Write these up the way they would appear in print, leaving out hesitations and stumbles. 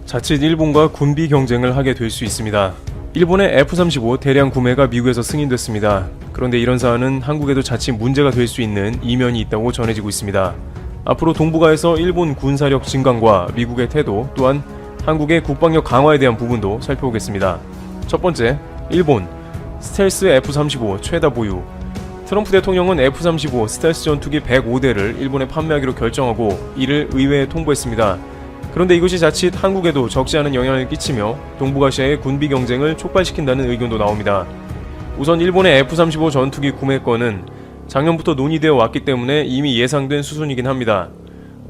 자칫 일본과 군비 경쟁을 하게 될 수 있습니다. 일본의 F-35 대량 구매가 미국에서 승인됐습니다. 그런데 이런 사안은 한국에도 자칫 문제가 될 수 있는 이면이 있다고 전해지고 있습니다. 앞으로 동북아에서 일본 군사력 증강과 미국의 태도, 또한 한국의 국방력 강화에 대한 부분도 살펴보겠습니다. 첫 번째, 일본 스텔스 F-35 최다 보유. 트럼프 대통령은 F-35 스텔스 전투기 105대를 일본에 판매하기로 결정하고 이를 의회에 통보했습니다. 그런데 이것이 자칫 한국에도 적지 않은 영향을 끼치며 동북아시아의 군비 경쟁을 촉발시킨다는 의견도 나옵니다. 우선 일본의 F-35 전투기 구매권은 작년부터 논의되어 왔기 때문에 이미 예상된 수순이긴 합니다.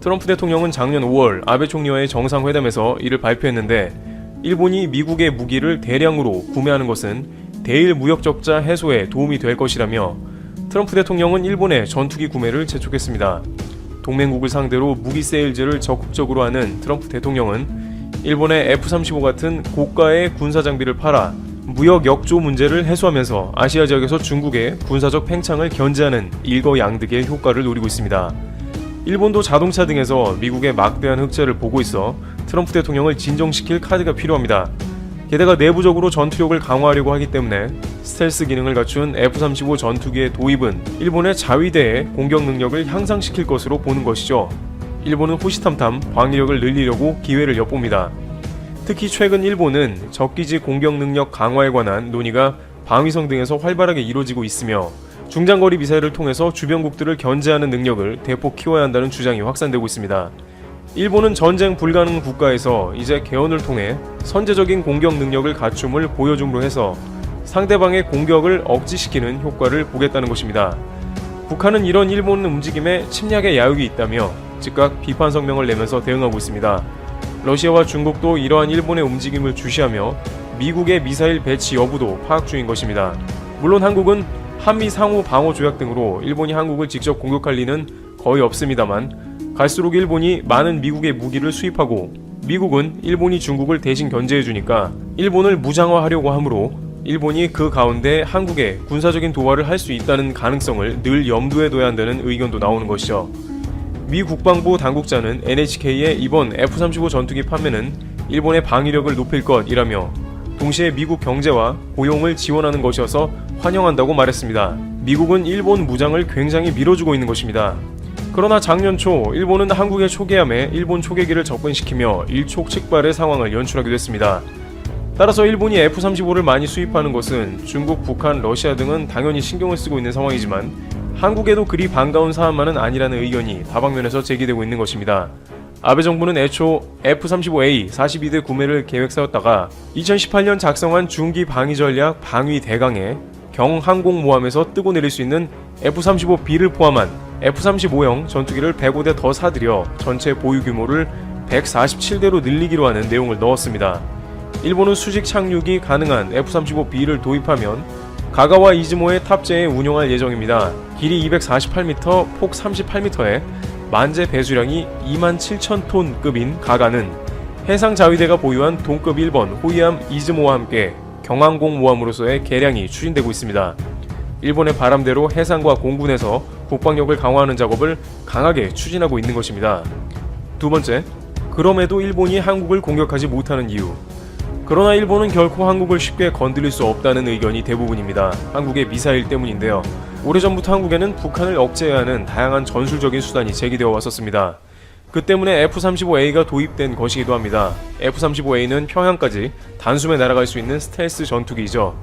트럼프 대통령은 작년 5월 아베 총리와의 정상회담에서 이를 발표했는데, 일본이 미국의 무기를 대량으로 구매하는 것은 대일 무역 적자 해소에 도움이 될 것이라며 트럼프 대통령은 일본의 전투기 구매를 재촉했습니다. 동맹국을 상대로 무기 세일즈를 적극적으로 하는 트럼프 대통령은 일본의 F-35 같은 고가의 군사 장비를 팔아 무역 역조 문제를 해소하면서 아시아 지역에서 중국의 군사적 팽창을 견제하는 일거양득의 효과를 노리고 있습니다. 일본도 자동차 등에서 미국의 막대한 흑자를 보고 있어 트럼프 대통령을 진정시킬 카드가 필요합니다. 게다가 내부적으로 전투력을 강화하려고 하기 때문에 스텔스 기능을 갖춘 F-35 전투기의 도입은 일본의 자위대의 공격 능력을 향상시킬 것으로 보는 것이죠. 일본은 호시탐탐 방위력을 늘리려고 기회를 엿봅니다. 특히 최근 일본은 적기지 공격 능력 강화에 관한 논의가 방위성 등에서 활발하게 이루어지고 있으며 중장거리 미사일을 통해서 주변국들을 견제하는 능력을 대폭 키워야 한다는 주장이 확산되고 있습니다. 일본은 전쟁 불가능 국가에서 이제 개헌을 통해 선제적인 공격 능력을 갖춤을 보여줌으로 해서 상대방의 공격을 억지시키는 효과를 보겠다는 것입니다. 북한은 이런 일본 움직임에 침략의 야욕이 있다며 즉각 비판 성명을 내면서 대응하고 있습니다. 러시아와 중국도 이러한 일본의 움직임을 주시하며 미국의 미사일 배치 여부도 파악 중인 것입니다. 물론 한국은 한미 상호 방어 조약 등으로 일본이 한국을 직접 공격할 리는 거의 없습니다만, 갈수록 일본이 많은 미국의 무기를 수입하고 미국은 일본이 중국을 대신 견제해주니까 일본을 무장화하려고 하므로 일본이 그 가운데 한국에 군사적인 도발을 할 수 있다는 가능성을 늘 염두에 둬야 한다는 의견도 나오는 것이죠. 미 국방부 당국자는 NHK의 이번 F-35 전투기 판매는 일본의 방위력을 높일 것이라며 동시에 미국 경제와 고용을 지원하는 것이어서 환영한다고 말했습니다. 미국은 일본 무장을 굉장히 밀어주고 있는 것입니다. 그러나 작년 초 일본은 한국의 초계함에 일본 초계기를 접근시키며 일촉즉발의 상황을 연출하기도 했습니다. 따라서 일본이 F-35를 많이 수입하는 것은 중국, 북한, 러시아 등은 당연히 신경을 쓰고 있는 상황이지만 한국에도 그리 반가운 사안만은 아니라는 의견이 다방면에서 제기되고 있는 것입니다. 아베 정부는 애초 F-35A 42대 구매를 계획세웠다가 2018년 작성한 중기 방위 전략 방위 대강에 경항공모함에서 뜨고 내릴 수 있는 F-35B를 포함한 F-35형 전투기를 105대 더 사들여 전체 보유 규모를 147대로 늘리기로 하는 내용을 넣었습니다. 일본은 수직 착륙이 가능한 F-35B를 도입하면 가가와 이즈모에 탑재해 운용할 예정입니다. 길이 248m, 폭 38m에 만재 배수량이 27,000톤급인 가가는 해상 자위대가 보유한 동급 1번 호위함 이즈모와 함께 경항공모함으로서의 개량이 추진되고 있습니다. 일본의 바람대로 해상과 공군에서 국방력을 강화하는 작업을 강하게 추진하고 있는 것입니다. 두 번째, 그럼에도 일본이 한국을 공격하지 못하는 이유. 그러나 일본은 결코 한국을 쉽게 건드릴 수 없다는 의견이 대부분입니다. 한국의 미사일 때문인데요. 오래전부터 한국에는 북한을 억제해야 하는 다양한 전술적인 수단이 제기되어 왔었습니다. 그 때문에 F-35A가 도입된 것이기도 합니다. F-35A는 평양까지 단숨에 날아갈 수 있는 스텔스 전투기이죠.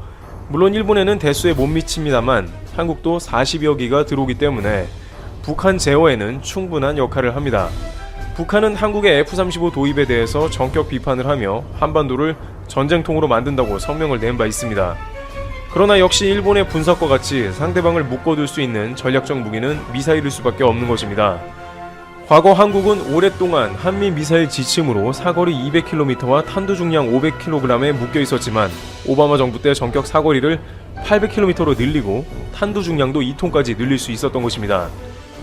물론 일본에는 대수에 못 미칩니다만 한국도 40여 기가 들어오기 때문에 북한 제어에는 충분한 역할을 합니다. 북한은 한국의 F-35 도입에 대해서 전격 비판을 하며 한반도를 전쟁통으로 만든다고 성명을 낸 바 있습니다. 그러나 역시 일본의 분석과 같이 상대방을 묶어둘 수 있는 전략적 무기는 미사일일 수밖에 없는 것입니다. 과거 한국은 오랫동안 한미 미사일 지침으로 사거리 200km와 탄두 중량 500kg에 묶여 있었지만 오바마 정부 때 전격 사거리를 800km로 늘리고 탄두 중량도 2톤까지 늘릴 수 있었던 것입니다.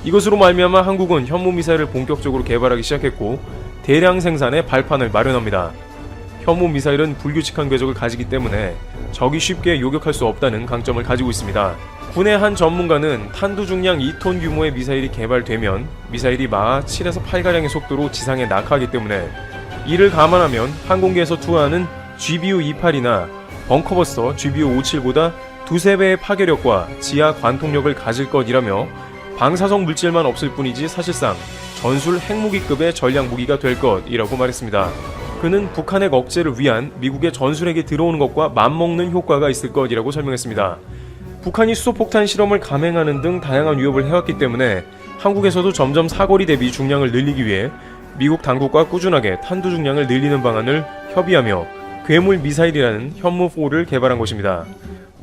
이것으로 말미암아 한국은 현무미사일을 본격적으로 개발하기 시작했고 대량 생산의 발판을 마련합니다. 현무미사일은 불규칙한 궤적을 가지기 때문에 적이 쉽게 요격할 수 없다는 강점을 가지고 있습니다. 군의 한 전문가는 탄두 중량 2톤 규모의 미사일이 개발되면 미사일이 마하 7에서 8가량의 속도로 지상에 낙하하기 때문에 이를 감안하면 항공기에서 투하하는 GBU-28이나 벙커버스터 GBU-57보다 두세 배의 파괴력과 지하 관통력을 가질 것이라며 방사성 물질만 없을 뿐이지 사실상 전술 핵무기급의 전략 무기가 될 것이라고 말했습니다. 그는 북한핵 억제를 위한 미국의 전술핵이 들어오는 것과 맞먹는 효과가 있을 것이라고 설명했습니다. 북한이 수소폭탄 실험을 감행하는 등 다양한 위협을 해왔기 때문에 한국에서도 점점 사거리 대비 중량을 늘리기 위해 미국 당국과 꾸준하게 탄두 중량을 늘리는 방안을 협의하며 괴물 미사일이라는 현무4를 개발한 것입니다.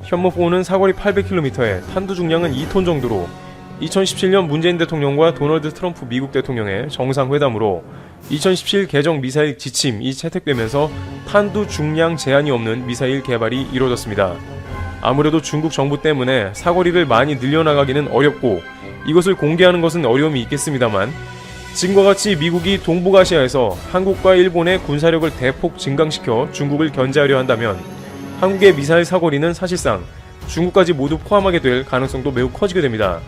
현무4는 사거리 800km에 탄두 중량은 2톤 정도로 2017년 문재인 대통령과 도널드 트럼프 미국 대통령의 정상회담으로 2017 개정 미사일 지침이 채택되면서 탄두 중량 제한이 없는 미사일 개발이 이루어졌습니다. 아무래도 중국 정부 때문에 사거리를 많이 늘려나가기는 어렵고 이것을 공개하는 것은 어려움이 있겠습니다만 지금과 같이 미국이 동북아시아에서 한국과 일본의 군사력을 대폭 증강시켜 중국을 견제하려 한다면 한국의 미사일 사거리는 사실상 중국까지 모두 포함하게 될 가능성도 매우 커지게 됩니다.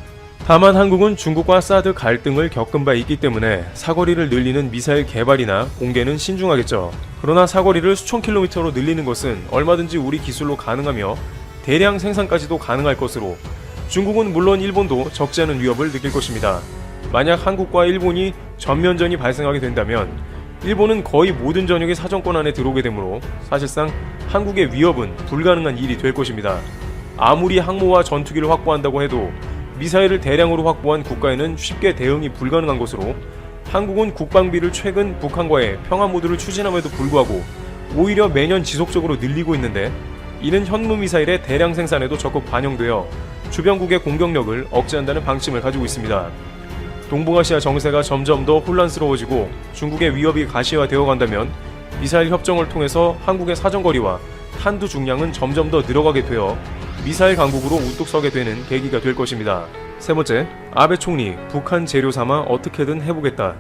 다만 한국은 중국과 사드 갈등을 겪은 바 있기 때문에 사거리를 늘리는 미사일 개발이나 공개는 신중하겠죠. 그러나 사거리를 수천 킬로미터로 늘리는 것은 얼마든지 우리 기술로 가능하며 대량 생산까지도 가능할 것으로 중국은 물론 일본도 적지 않은 위협을 느낄 것입니다. 만약 한국과 일본이 전면전이 발생하게 된다면 일본은 거의 모든 전역이 사정권 안에 들어오게 되므로 사실상 한국의 위협은 불가능한 일이 될 것입니다. 아무리 항모와 전투기를 확보한다고 해도 미사일을 대량으로 확보한 국가에는 쉽게 대응이 불가능한 것으로 한국은 국방비를 최근 북한과의 평화 모드를 추진함에도 불구하고 오히려 매년 지속적으로 늘리고 있는데 이는 현무미사일의 대량 생산에도 적극 반영되어 주변국의 공격력을 억제한다는 방침을 가지고 있습니다. 동북아시아 정세가 점점 더 혼란스러워지고 중국의 위협이 가시화되어 간다면 미사일 협정을 통해서 한국의 사정거리와 탄두 중량은 점점 더 늘어가게 되어 미사일 강국으로 우뚝 서게 되는 계기가 될 것입니다. 세 번째, 아베 총리 북한 재료 삼아 어떻게든 해보겠다.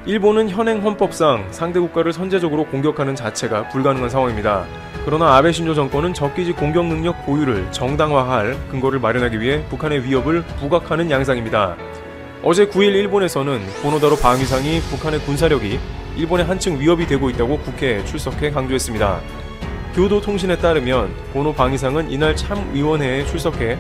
일본은 현행 헌법상 상대 국가를 선제적으로 공격하는 자체가 불가능한 상황입니다. 그러나 아베 신조 정권은 적기지 공격 능력 보유를 정당화할 근거를 마련하기 위해 북한의 위협을 부각하는 양상입니다. 어제 9일 일본에서는 고노다로 방위상이 북한의 군사력이 일본의 한층 위협이 되고 있다고 국회에 출석해 강조했습니다. 교도통신에 따르면 고노 방위상은 이날 참위원회에 출석해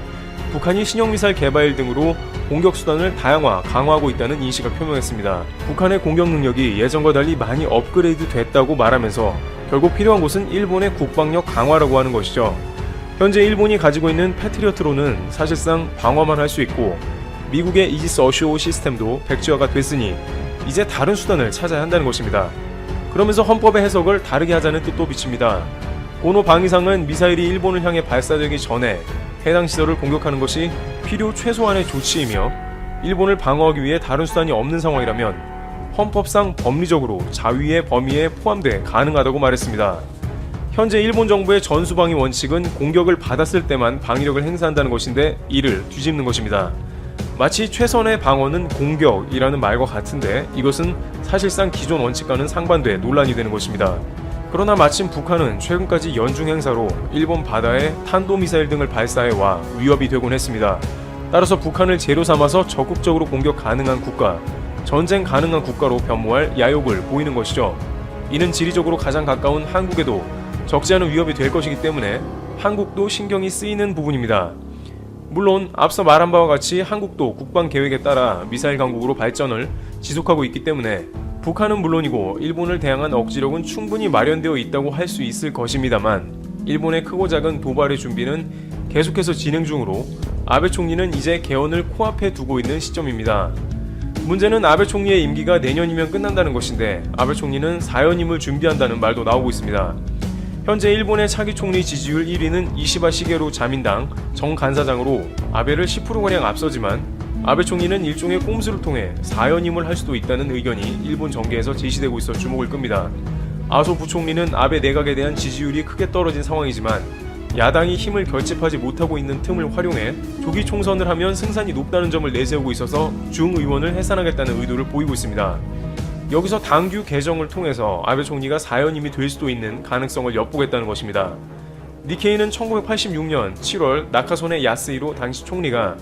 북한이 신형미사일 개발 등으로 공격수단을 다양화, 강화하고 있다는 인식을 표명했습니다. 북한의 공격 능력이 예전과 달리 많이 업그레이드 됐다고 말하면서 결국 필요한 것은 일본의 국방력 강화라고 하는 것이죠. 현재 일본이 가지고 있는 패트리어트로는 사실상 방어만 할 수 있고 미국의 이지스 어쇼 시스템도 백지화가 됐으니 이제 다른 수단을 찾아야 한다는 것입니다. 그러면서 헌법의 해석을 다르게 하자는 뜻도 비칩니다. 고노 방위상은 미사일이 일본을 향해 발사되기 전에 해당 시설을 공격하는 것이 필요 최소한의 조치이며 일본을 방어하기 위해 다른 수단이 없는 상황이라면 헌법상 법리적으로 자위의 범위에 포함돼 가능하다고 말했습니다. 현재 일본 정부의 전수방위 원칙은 공격을 받았을 때만 방위력을 행사한다는 것인데 이를 뒤집는 것입니다. 마치 최선의 방어는 공격이라는 말과 같은데 이것은 사실상 기존 원칙과는 상반돼 논란이 되는 것입니다. 그러나 마침 북한은 최근까지 연중 행사로 일본 바다에 탄도미사일 등을 발사해와 위협이 되곤 했습니다. 따라서 북한을 재료 삼아서 적극적으로 공격 가능한 국가, 전쟁 가능한 국가로 변모할 야욕을 보이는 것이죠. 이는 지리적으로 가장 가까운 한국에도 적지 않은 위협이 될 것이기 때문에 한국도 신경이 쓰이는 부분입니다. 물론 앞서 말한 바와 같이 한국도 국방계획에 따라 미사일 강국으로 발전을 지속하고 있기 때문에 북한은 물론이고 일본을 대항한 억지력은 충분히 마련되어 있다고 할 수 있을 것입니다만 일본의 크고 작은 도발의 준비는 계속해서 진행 중으로 아베 총리는 이제 개헌을 코앞에 두고 있는 시점입니다. 문제는 아베 총리의 임기가 내년이면 끝난다는 것인데 아베 총리는 4연임을 준비한다는 말도 나오고 있습니다. 현재 일본의 차기 총리 지지율 1위는 이시바 시게루 자민당 정 간사장으로 아베를 10%가량 앞서지만 아베 총리는 일종의 꼼수를 통해 4연임을 할 수도 있다는 의견이 일본 정계에서 제시되고 있어 주목을 끕니다. 아소 부총리는 아베 내각에 대한 지지율이 크게 떨어진 상황이지만 야당이 힘을 결집하지 못하고 있는 틈을 활용해 조기 총선을 하면 승산이 높다는 점을 내세우고 있어서 중의원을 해산하겠다는 의도를 보이고 있습니다. 여기서 당규 개정을 통해서 아베 총리가 4연임이 될 수도 있는 가능성을 엿보겠다는 것입니다. 니케이는 1986년 7월 나카소네 야스히로 당시 총리가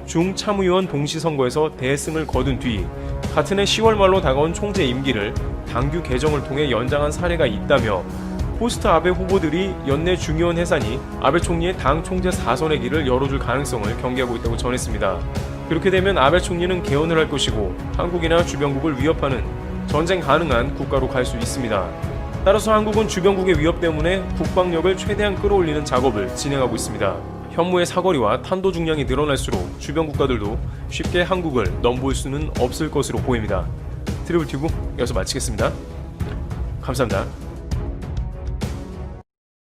중참의원 동시 선거에서 대승을 거둔 뒤 같은 해 10월 말로 다가온 총재 임기를 당규 개정을 통해 연장한 사례가 있다며 포스트 아베 후보들이 연내 중의원 해산이 아베 총리의 당 총재 4선의 길을 열어줄 가능성을 경계하고 있다고 전했습니다. 그렇게 되면 아베 총리는 개헌을 할 것이고 한국이나 주변국을 위협하는 전쟁 가능한 국가로 갈 수 있습니다. 따라서 한국은 주변국의 위협 때문에 국방력을 최대한 끌어올리는 작업을 진행하고 있습니다. 현무의 사거리와 탄도 중량이 늘어날수록 주변 국가들도 쉽게 한국을 넘볼 수는 없을 것으로 보입니다. 트리블튜브 여기서 마치겠습니다. 감사합니다.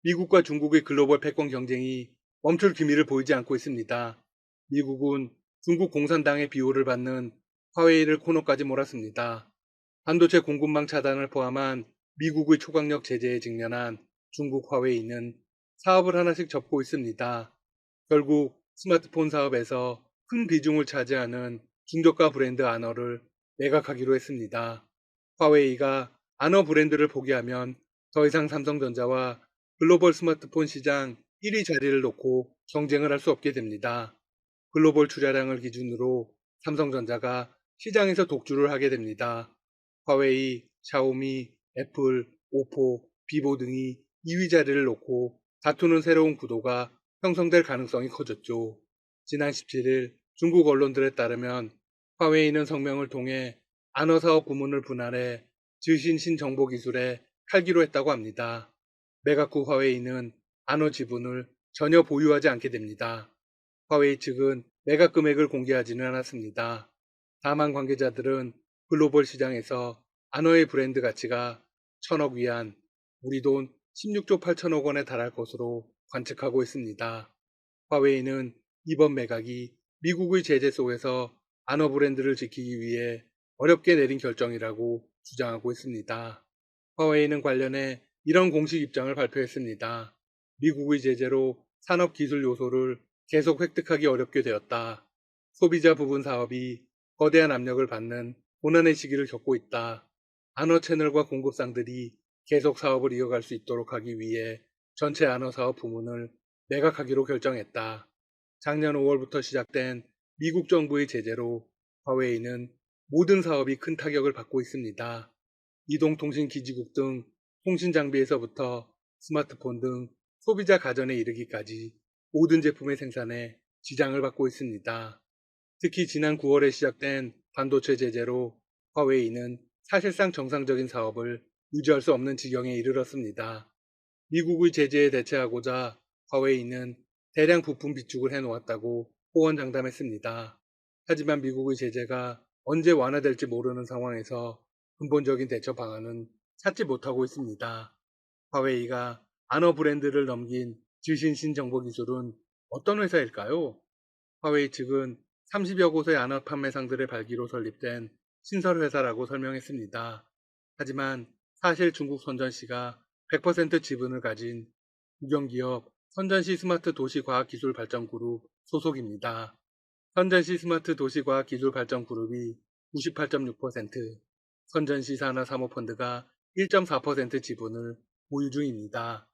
미국과 중국의 글로벌 패권 경쟁이 멈출 기미를 보이지 않고 있습니다. 미국은 중국 공산당의 비호를 받는 화웨이를 코너까지 몰았습니다. 반도체 공급망 차단을 포함한 미국의 초강력 제재에 직면한 중국 화웨이는 사업을 하나씩 접고 있습니다. 결국 스마트폰 사업에서 큰 비중을 차지하는 중저가 브랜드 아너를 매각하기로 했습니다. 화웨이가 아너 브랜드를 포기하면 더 이상 삼성전자와 글로벌 스마트폰 시장 1위 자리를 놓고 경쟁을 할 수 없게 됩니다. 글로벌 출하량을 기준으로 삼성전자가 시장에서 독주를 하게 됩니다. 화웨이, 샤오미, 애플, 오포, 비보 등이 2위 자리를 놓고 다투는 새로운 구도가 형성될 가능성이 커졌죠. 지난 17일 중국 언론들에 따르면 화웨이는 성명을 통해 아너 사업 부문을 분할해 증신 정보기술에 팔기로 했다고 합니다. 매각 후 화웨이는 아너 지분을 전혀 보유하지 않게 됩니다. 화웨이 측은 매각 금액을 공개하지는 않았습니다. 다만 관계자들은 글로벌 시장에서 아너의 브랜드 가치가 1000억 위안, 우리 돈 16조 8천억 원에 달할 것으로 관측하고 있습니다. 화웨이는 이번 매각이 미국의 제재 속에서 아너 브랜드를 지키기 위해 어렵게 내린 결정이라고 주장하고 있습니다. 화웨이는 관련해 이런 공식 입장을 발표했습니다. 미국의 제재로 산업기술 요소를 계속 획득하기 어렵게 되었다. 소비자 부분 사업이 거대한 압력을 받는 고난의 시기를 겪고 있다. 아너 채널과 공급상들이 계속 사업을 이어갈 수 있도록 하기 위해 전체 아너 사업 부문을 매각하기로 결정했다. 작년 5월부터 시작된 미국 정부의 제재로 화웨이는 모든 사업이 큰 타격을 받고 있습니다. 이동통신기지국 등 통신장비에서부터 스마트폰 등 소비자 가전에 이르기까지 모든 제품의 생산에 지장을 받고 있습니다. 특히 지난 9월에 시작된 반도체 제재로 화웨이는 사실상 정상적인 사업을 유지할 수 없는 지경에 이르렀습니다. 미국의 제재에 대처하고자 화웨이는 대량 부품 비축을 해놓았다고 호언장담했습니다. 하지만 미국의 제재가 언제 완화될지 모르는 상황에서 근본적인 대처 방안은 찾지 못하고 있습니다. 화웨이가 아너 브랜드를 넘긴 질신신 정보기술은 어떤 회사일까요? 화웨이 측은 30여 곳의 아너 판매상들의 발기로 설립된 신설회사라고 설명했습니다. 하지만 사실 중국 선전시가 100% 지분을 가진 국영기업 선전시 스마트 도시과학기술발전그룹 소속입니다. 선전시 스마트 도시과학기술발전그룹이 98.6%, 선전시 산하사모펀드가 1.4% 지분을 보유 중입니다.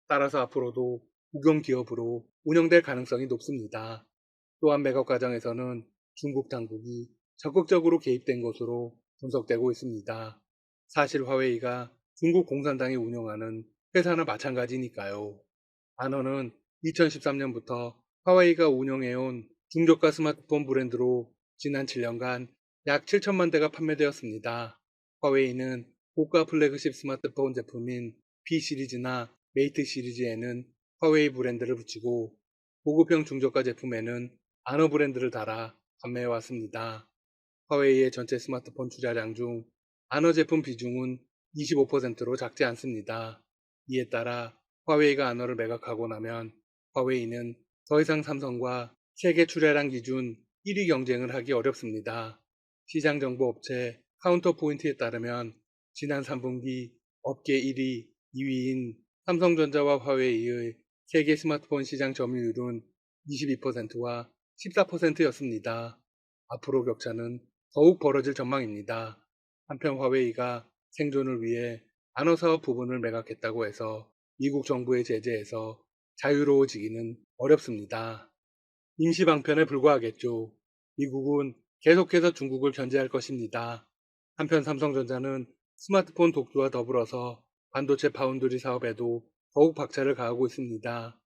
따라서 앞으로도 국영기업으로 운영될 가능성이 높습니다. 또한 매각 과정에서는 중국 당국이 적극적으로 개입된 것으로 분석되고 있습니다. 사실 화웨이가 중국 공산당이 운영하는 회사나 마찬가지니까요. 아너는 2013년부터 화웨이가 운영해온 중저가 스마트폰 브랜드로 지난 7년간 약 7천만 대가 판매되었습니다. 화웨이는 고가 플래그십 스마트폰 제품인 P 시리즈나 메이트 시리즈에는 화웨이 브랜드를 붙이고 고급형 중저가 제품에는 아너 브랜드를 달아 판매해왔습니다. 화웨이의 전체 스마트폰 출하량 중 아너 제품 비중은 25%로 작지 않습니다. 이에 따라 화웨이가 아너를 매각하고 나면 화웨이는 더 이상 삼성과 세계 출하량 기준 1위 경쟁을 하기 어렵습니다. 시장정보 업체 카운터포인트에 따르면 지난 3분기 업계 1위, 2위인 삼성전자와 화웨이의 세계 스마트폰 시장 점유율은 22%와 14%였습니다. 앞으로 격차는 더욱 벌어질 전망입니다. 한편 화웨이가 생존을 위해 아너 사업 부분을 매각했다고 해서 미국 정부의 제재에서 자유로워지기는 어렵습니다. 임시 방편에 불과하겠죠. 미국은 계속해서 중국을 견제할 것입니다. 한편 삼성전자는 스마트폰 독주와 더불어서 반도체 파운드리 사업에도 더욱 박차를 가하고 있습니다.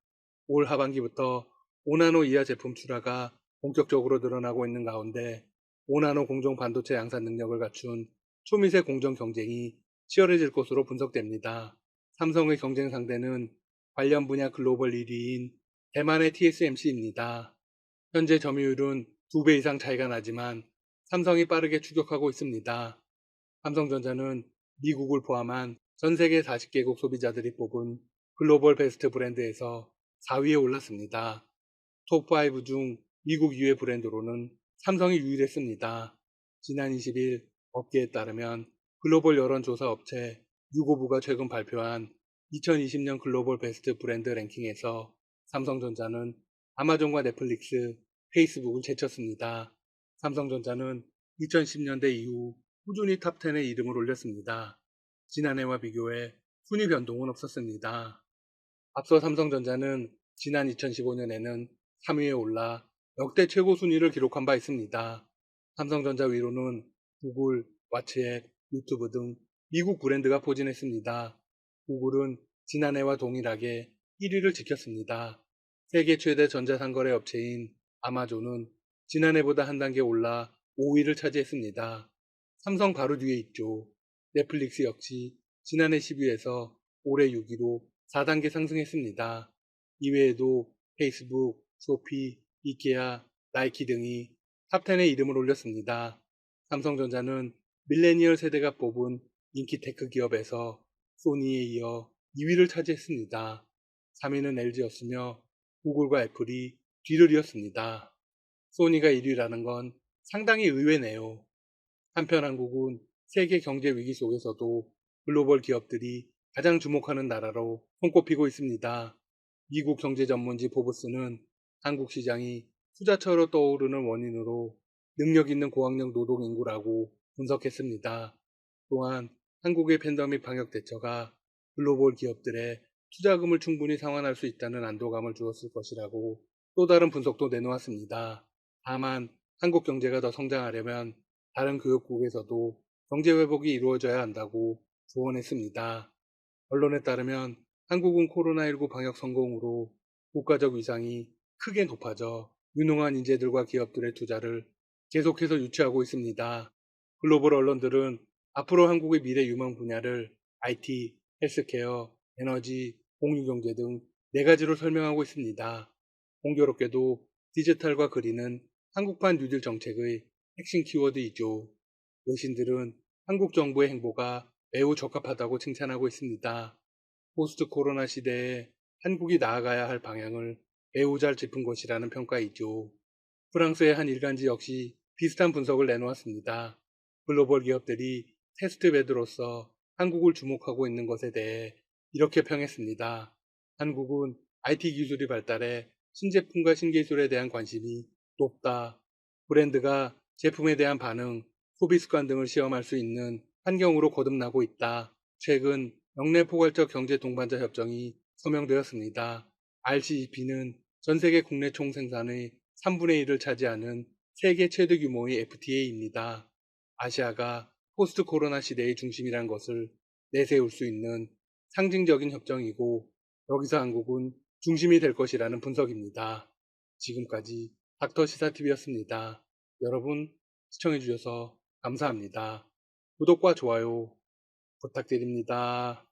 올 하반기부터 5나노 이하 제품 출하가 본격적으로 늘어나고 있는 가운데 5나노 공정 반도체 양산 능력을 갖춘 초미세 공정 경쟁이 치열해질 것으로 분석됩니다. 삼성의 경쟁 상대는 관련 분야 글로벌 1위인 대만의 TSMC입니다. 현재 점유율은 2배 이상 차이가 나지만 삼성이 빠르게 추격하고 있습니다. 삼성전자는 미국을 포함한 전 세계 40개국 소비자들이 뽑은 글로벌 베스트 브랜드에서 4위에 올랐습니다. 톱5 중 미국 유해 브랜드로는 삼성이 유일했습니다. 지난 20일 업계에 따르면 글로벌 여론조사 업체 유고부가 최근 발표한 2020년 글로벌 베스트 브랜드 랭킹에서 삼성전자는 아마존과 넷플릭스, 페이스북을 제쳤습니다. 삼성전자는 2010년대 이후 꾸준히 탑10에 이름을 올렸습니다. 지난해와 비교해 순위 변동은 없었습니다. 앞서 삼성전자는 지난 2015년에는 3위에 올라 역대 최고 순위를 기록한 바 있습니다. 삼성전자 위로는 구글, 왓츠앱, 유튜브 등 미국 브랜드가 포진했습니다. 구글은 지난해와 동일하게 1위를 지켰습니다. 세계 최대 전자상거래 업체인 아마존은 지난해보다 한 단계 올라 5위를 차지했습니다. 삼성 바로 뒤에 있죠. 넷플릭스 역시 지난해 10위에서 올해 6위로 4단계 상승했습니다. 이외에도 페이스북, 쇼피, 이케아, 나이키 등이 탑10에 이름을 올렸습니다. 삼성전자는 밀레니얼 세대가 뽑은 인기 테크 기업에서 소니에 이어 2위를 차지했습니다. 3위는 LG였으며 구글과 애플이 뒤를 이었습니다. 소니가 1위라는 건 상당히 의외네요. 한편 한국은 세계 경제 위기 속에서도 글로벌 기업들이 가장 주목하는 나라로 손꼽히고 있습니다. 미국 경제 전문지 포브스는 한국 시장이 투자처로 떠오르는 원인으로 능력 있는 고학력 노동 인구라고 분석했습니다. 또한 한국의 팬데믹 방역 대처가 글로벌 기업들의 투자금을 충분히 상환할 수 있다는 안도감을 주었을 것이라고 또 다른 분석도 내놓았습니다. 다만 한국 경제가 더 성장하려면 다른 교역국에서도 경제 회복이 이루어져야 한다고 조언했습니다. 언론에 따르면 한국은 코로나19 방역 성공으로 국가적 위상이 크게 높아져 유능한 인재들과 기업들의 투자를 계속해서 유치하고 있습니다. 글로벌 언론들은 앞으로 한국의 미래 유망 분야를 IT, 헬스케어, 에너지, 공유경제 등 4가지로 설명하고 있습니다. 공교롭게도 디지털과 그린은 한국판 뉴딜 정책의 핵심 키워드이죠. 외신들은 한국 정부의 행보가 매우 적합하다고 칭찬하고 있습니다. 포스트 코로나 시대에 한국이 나아가야 할 방향을 매우 잘 짚은 것이라는 평가이죠. 프랑스의 한 일간지 역시 비슷한 분석을 내놓았습니다. 글로벌 기업들이 테스트베드로서 한국을 주목하고 있는 것에 대해 이렇게 평했습니다. 한국은 IT 기술이 발달해 신제품과 신기술에 대한 관심이 높다. 브랜드가 제품에 대한 반응, 소비 습관 등을 시험할 수 있는 환경으로 거듭나고 있다. 최근 영내 포괄적 경제 동반자 협정이 서명되었습니다. RCEP는 전 세계 국내 총생산의 3분의 1을 차지하는 세계 최대 규모의 FTA입니다. 아시아가 포스트 코로나 시대의 중심이란 것을 내세울 수 있는 상징적인 협정이고 여기서 한국은 중심이 될 것이라는 분석입니다. 지금까지 닥터시사TV였습니다. 여러분 시청해주셔서 감사합니다. 구독과 좋아요 부탁드립니다.